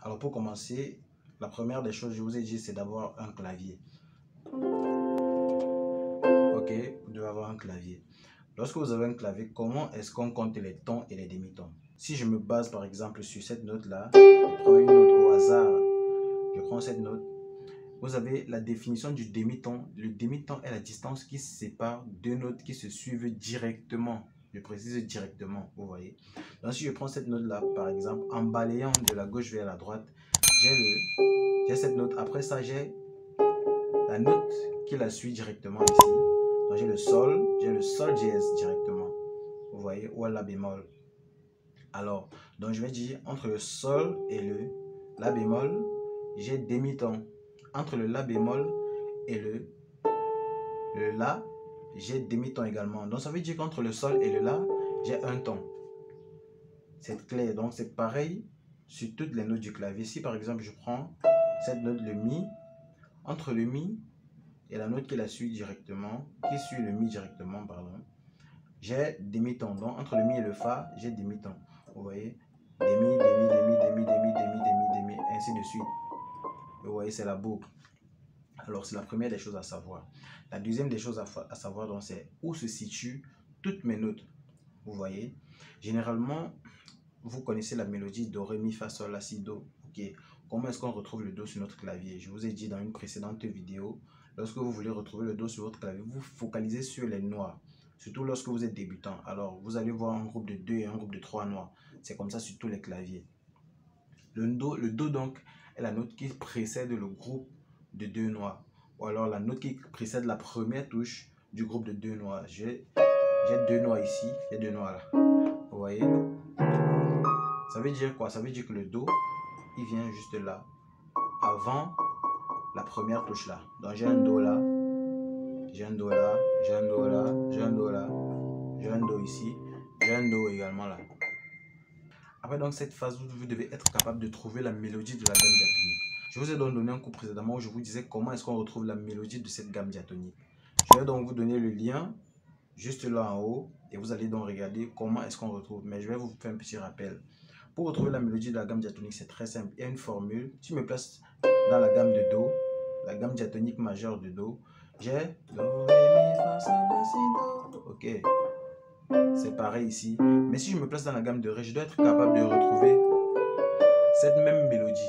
Alors pour commencer, la première des choses, je vous ai dit, c'est d'avoir un clavier. Ok, vous devez avoir un clavier. Lorsque vous avez un clavier, comment est-ce qu'on compte les tons et les demi-tons? Si je me base par exemple sur cette note-là, je prends une note au hasard, je prends cette note. Vous avez la définition du demi-ton. Le demi-ton est la distance qui sépare deux notes qui se suivent directement. Je précise directement, vous voyez. Donc si je prends cette note-là, par exemple, en balayant de la gauche vers la droite, j'ai cette note. Après ça, j'ai la note qui la suit directement ici. Donc j'ai le sol dièse directement. Vous voyez, ou la bémol. Alors, donc je vais dire entre le sol et le la bémol, j'ai demi-ton. Entre le la bémol et le la, j'ai demi-ton également. Donc ça veut dire qu'entre le sol et le la, j'ai un ton. C'est clair. Donc c'est pareil sur toutes les notes du clavier. Si par exemple je prends cette note, le mi, entre le mi et la note qui la suit directement, qui suit le mi directement, pardon, j'ai demi-ton. Donc entre le mi et le fa, j'ai demi-ton. Vous voyez, demi, ainsi de suite. Vous voyez, c'est la boucle. Alors, c'est la première des choses à savoir. La deuxième des choses à savoir, donc, c'est où se situent toutes mes notes. Vous voyez, généralement, vous connaissez la mélodie do, ré, mi, fa, sol, la, si, do. Ok, comment est-ce qu'on retrouve le do sur notre clavier? Je vous ai dit dans une précédente vidéo, lorsque vous voulez retrouver le do sur votre clavier, vous focalisez sur les noirs. Surtout lorsque vous êtes débutant. Alors, vous allez voir un groupe de 2 et un groupe de 3 noirs. C'est comme ça sur tous les claviers. Le do donc, est la note qui précède le groupe de 2 noirs. Ou alors la note qui précède la première touche du groupe de 2 noirs. J'ai 2 noirs ici, j'ai 2 noirs là. Vous voyez? Ça veut dire quoi? Ça veut dire que le do, il vient juste là, avant la première touche là. Donc j'ai un do là, j'ai un do là, j'ai un do là, j'ai un do là, j'ai un do ici, j'ai un do également là. Après donc cette phase, vous devez être capable de trouver la mélodie de la gamme diatonique. Je vous ai donc donné un cours précédemment où je vous disais comment est-ce qu'on retrouve la mélodie de cette gamme diatonique. Je vais donc vous donner le lien juste là en haut et vous allez donc regarder comment est-ce qu'on retrouve. Mais je vais vous faire un petit rappel. Pour retrouver la mélodie de la gamme diatonique, c'est très simple. Il y a une formule. Si je me place dans la gamme de do, la gamme diatonique majeure de do, j'ai do, ré, mi, fa, sol, la, si, do. Ok. C'est pareil ici. Mais si je me place dans la gamme de ré, je dois être capable de retrouver cette même mélodie.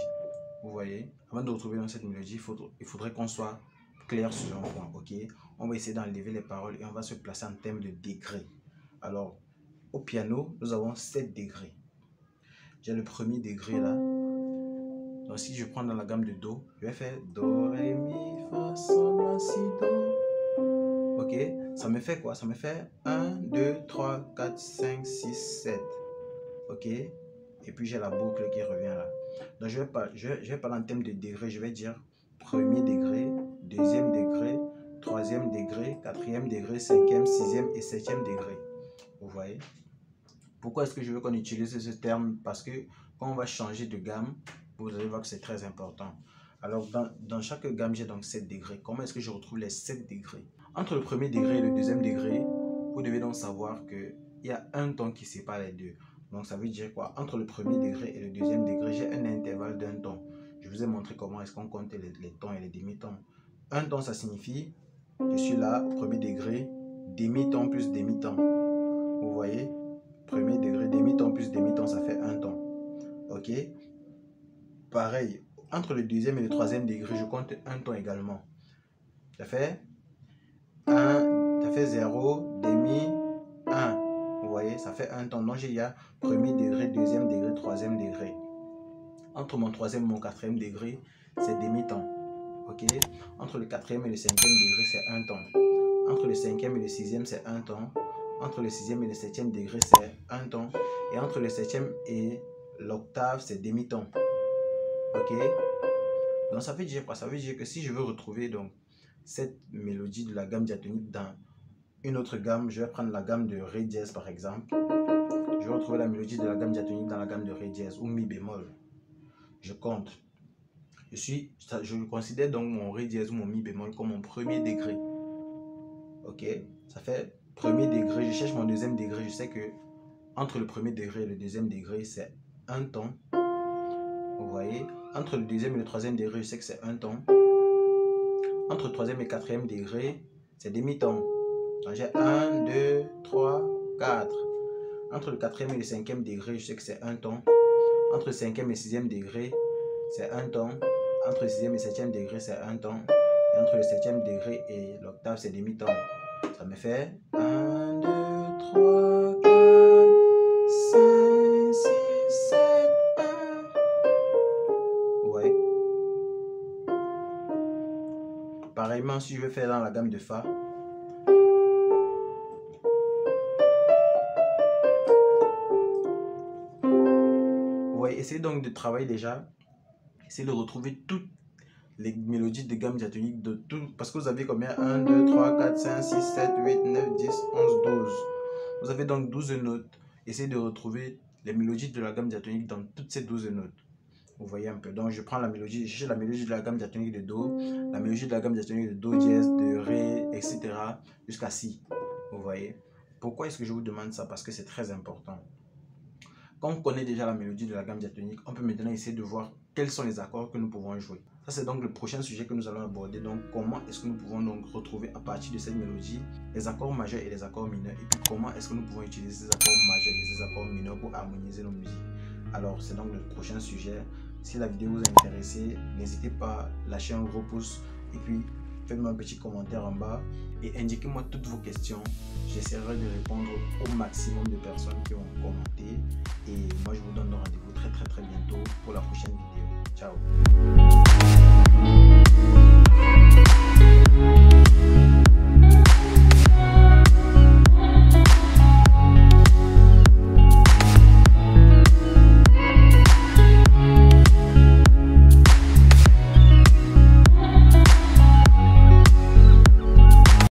Vous voyez, avant de retrouver cette mélodie, il faudrait qu'on soit clair sur un point. Ok, on va essayer d'enlever les paroles et on va se placer en termes de degrés. Alors, au piano, nous avons 7 degrés. J'ai le premier degré là. Donc, si je prends dans la gamme de do, je vais faire do, ré, mi, fa, sol, la, si, do. Ok, ça me fait quoi? Ça me fait 1, 2, 3, 4, 5, 6, 7. Ok, et puis j'ai la boucle qui revient là. Donc je vais parler en termes de degré. Je vais dire premier degré, deuxième degré, troisième degré, quatrième degré, cinquième, sixième et septième degré. Vous voyez? Pourquoi est-ce que je veux qu'on utilise ce terme? Parce que quand on va changer de gamme, vous allez voir que c'est très important. Alors dans chaque gamme, j'ai donc 7 degrés. Comment est-ce que je retrouve les 7 degrés? Entre le premier degré et le deuxième degré, vous devez donc savoir qu'il y a un ton qui sépare les deux. Donc ça veut dire quoi? Entre le premier degré et le deuxième degré, j'ai un intervalle d'un ton. Je vous ai montré comment est-ce qu'on compte les tons et les demi-tons. Un ton, ça signifie, je suis là, au premier degré, demi-ton plus demi-ton. Vous voyez? Premier degré, demi-ton plus demi-ton, ça fait un ton. Ok? Pareil, entre le deuxième et le troisième degré, je compte un ton également. Ça fait 1, ça fait 0, demi, 1. Vous voyez, ça fait un ton. Donc, il y a premier degré, deuxième degré, troisième degré. Entre mon troisième et mon quatrième degré, c'est demi-ton. Ok? Entre le quatrième et le cinquième degré, c'est un ton. Entre le cinquième et le sixième, c'est un ton. Entre le sixième et le septième degré, c'est un ton. Et entre le septième et l'octave, c'est demi-ton. Ok? Donc, ça veut dire quoi? Ça veut dire que si je veux retrouver donc cette mélodie de la gamme diatonique dans une autre gamme, je vais prendre la gamme de ré dièse par exemple. Je vais retrouver la mélodie de la gamme diatonique dans la gamme de ré dièse ou mi bémol. Je compte. Je considère donc mon ré dièse ou mon mi bémol comme mon premier degré. Ok? Ça fait premier degré. Je cherche mon deuxième degré. Je sais que entre le premier degré et le deuxième degré, c'est un ton. Vous voyez, entre le deuxième et le troisième degré, je sais que c'est un ton. Entre le troisième et le quatrième degré, c'est demi-ton. Donc j'ai 1, 2, 3, 4. Entre le quatrième et le cinquième degré, je sais que c'est un ton. Entre le cinquième et le sixième degré, c'est un ton. Entre le sixième et le septième degré, c'est un ton. Et entre le septième degré et l'octave, c'est demi-ton. Ça me fait 1, 2, 3, 4, 5, 6, 7, 1. Ouais. Pareillement, si je veux faire dans la gamme de Fa. Ouais, essayez donc de travailler déjà. Essayez de retrouver toutes les mélodies de gamme diatonique de tout. Parce que vous avez combien? 1, 2, 3, 4, 5, 6, 7, 8, 9, 10, 11, 12. Vous avez donc 12 notes. Essayez de retrouver les mélodies de la gamme diatonique dans toutes ces 12 notes. Vous voyez un peu. Donc je prends la mélodie, je cherche la mélodie de la gamme diatonique de Do, la mélodie de la gamme diatonique de Do dièse, de Ré, etc. jusqu'à Si. Vous voyez. Pourquoi est-ce que je vous demande ça? Parce que c'est très important. Quand on connaît déjà la mélodie de la gamme diatonique, on peut maintenant essayer de voir quels sont les accords que nous pouvons jouer. Ça, c'est donc le prochain sujet que nous allons aborder. Donc, comment est-ce que nous pouvons donc retrouver à partir de cette mélodie les accords majeurs et les accords mineurs. Et puis, comment est-ce que nous pouvons utiliser ces accords majeurs et ces accords mineurs pour harmoniser nos musiques. Alors, c'est donc le prochain sujet. Si la vidéo vous a intéressé, n'hésitez pas à lâcher un gros pouce. Et puis, faites-moi un petit commentaire en bas et indiquez-moi toutes vos questions. J'essaierai de répondre au maximum de personnes qui ont commenté. Et moi, je vous donne rendez-vous très bientôt pour la prochaine vidéo. Ciao!